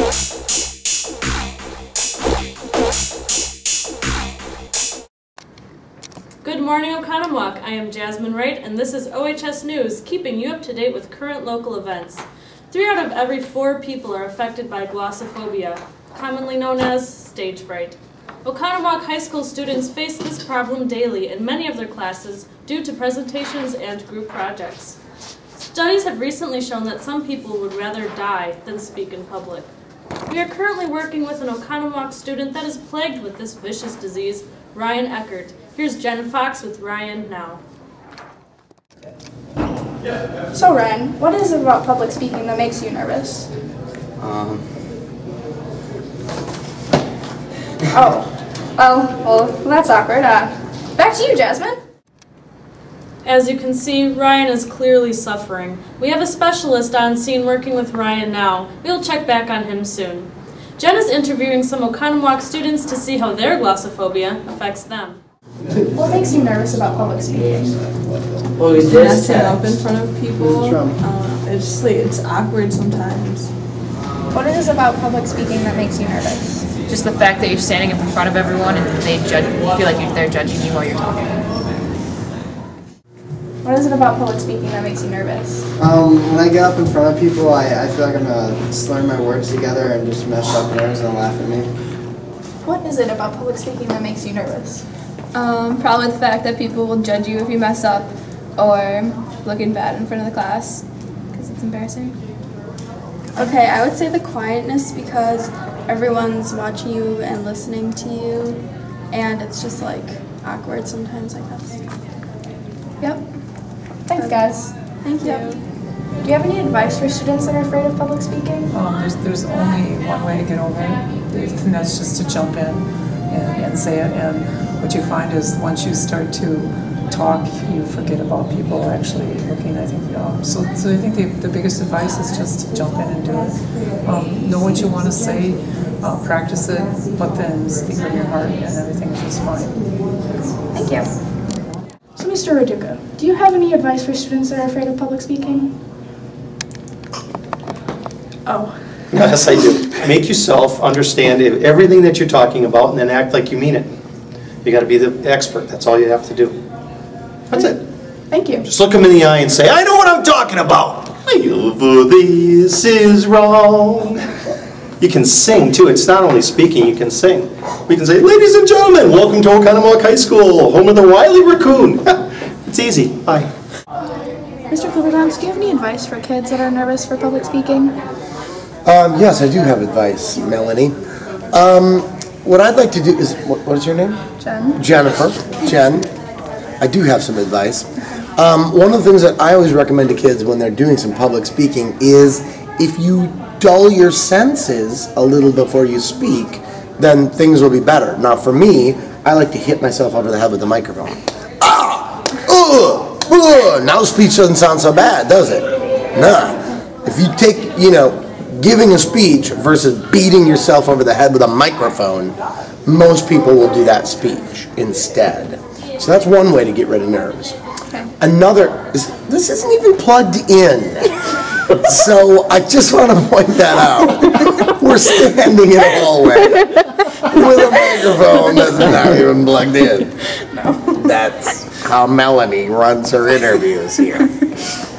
Good morning, Oconomowoc. I am Jasmine Wright, and this is OHS News, keeping you up to date with current local events. 3 out of every 4 people are affected by glossophobia, commonly known as stage fright. Oconomowoc High School students face this problem daily in many of their classes due to presentations and group projects. Studies have recently shown that some people would rather die than speak in public. We are currently working with an Oconomowoc student that is plagued with this vicious disease, Ryan Eckert. Here's Jen Fox with Ryan now. So Ryan, what is it about public speaking that makes you nervous? Well, that's awkward. Back to you, Jasmine. As you can see, Ryan is clearly suffering. We have a specialist on scene working with Ryan now. We'll check back on him soon. Jen is interviewing some Oconomowoc students to see how their glossophobia affects them. What makes you nervous about public speaking? Messing up in front of people. It's awkward sometimes. What is it about public speaking that makes you nervous? Just the fact that you're standing up in front of everyone and they judge, you feel like they're judging you while you're talking. What is it about public speaking that makes you nervous? When I get up in front of people, I feel like I'm going to slur my words together and just mess up and everyone's going to laugh at me. What is it about public speaking that makes you nervous? Probably the fact that people will judge you if you mess up or looking bad in front of the class because it's embarrassing. Okay, I would say the quietness because everyone's watching you and listening to you and it's just like awkward sometimes, I guess. Yep. Thanks, guys. Thank you. Do you have any advice for students that are afraid of public speaking? There's only one way to get over it, and that's just to jump in and say it. And what you find is once you start to talk, you forget about people actually looking. I think so I think the biggest advice is just to jump in and do it. Know what you want to say, practice it, but then speak from your heart, and everything is just fine. Thank you. So, Mr. Raduca, do you have any advice for students that are afraid of public speaking? Oh. Yes, I do. Make yourself understand everything that you're talking about and then act like you mean it. You got to be the expert. That's all you have to do. That's it. Thank you. Just look them in the eye and say, I know what I'm talking about. This is wrong. You can sing, too. It's not only speaking, you can sing. We can say, ladies and gentlemen, welcome to Oconomowoc High School, home of the wily raccoon. It's easy. Bye. Mr. Coopertowns, do you have any advice for kids that are nervous for public speaking? Yes, I do have advice, Melanie. What I'd like to do is, what is your name? Jen. Jennifer. Jen. I do have some advice. One of the things that I always recommend to kids when they're doing some public speaking is if you dull your senses a little before you speak, then things will be better. Now for me, I like to hit myself over the head with the microphone. Now speech doesn't sound so bad, does it? Nah. If you take, giving a speech versus beating yourself over the head with a microphone, most people will do that speech instead. So that's one way to get rid of nerves. Okay. Another, this isn't even plugged in. So I just want to point that out. We're standing in a hallway with a microphone that's not even plugged in. No. That's how Melanie runs her interviews here.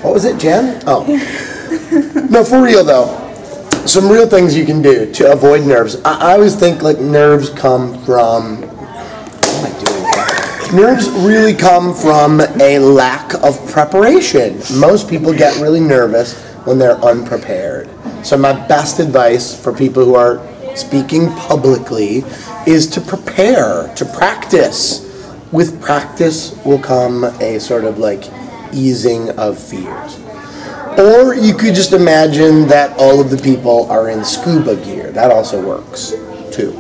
What was it, Jen? Oh. No, for real though. Some real things you can do to avoid nerves. I always think like nerves come from, what am I doing here? Nerves really come from a lack of preparation. Most people get really nervous when they're unprepared. So my best advice for people who are speaking publicly is to prepare, to practice. With practice will come a sort of like easing of fears. Or you could just imagine that all of the people are in scuba gear. That also works, too.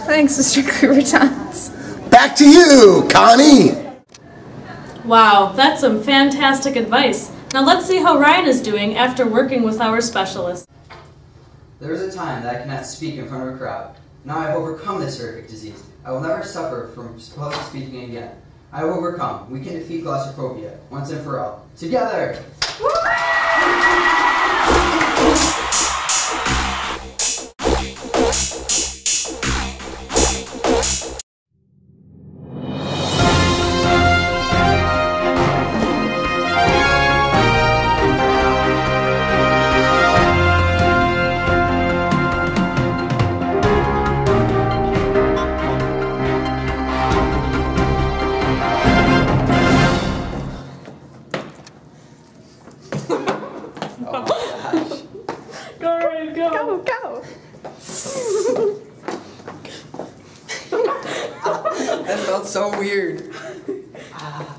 Thanks, Mr. Coopertowns. Back to you, Connie! Wow, that's some fantastic advice. Now let's see how Ryan is doing after working with our specialist. There was a time that I could not speak in front of a crowd. Now I have overcome this horrific disease. I will never suffer from public speaking again. I have overcome. We can defeat glossophobia once and for all. Together! Oh gosh. Go, Ryan, go. Go. That felt so weird. Ah.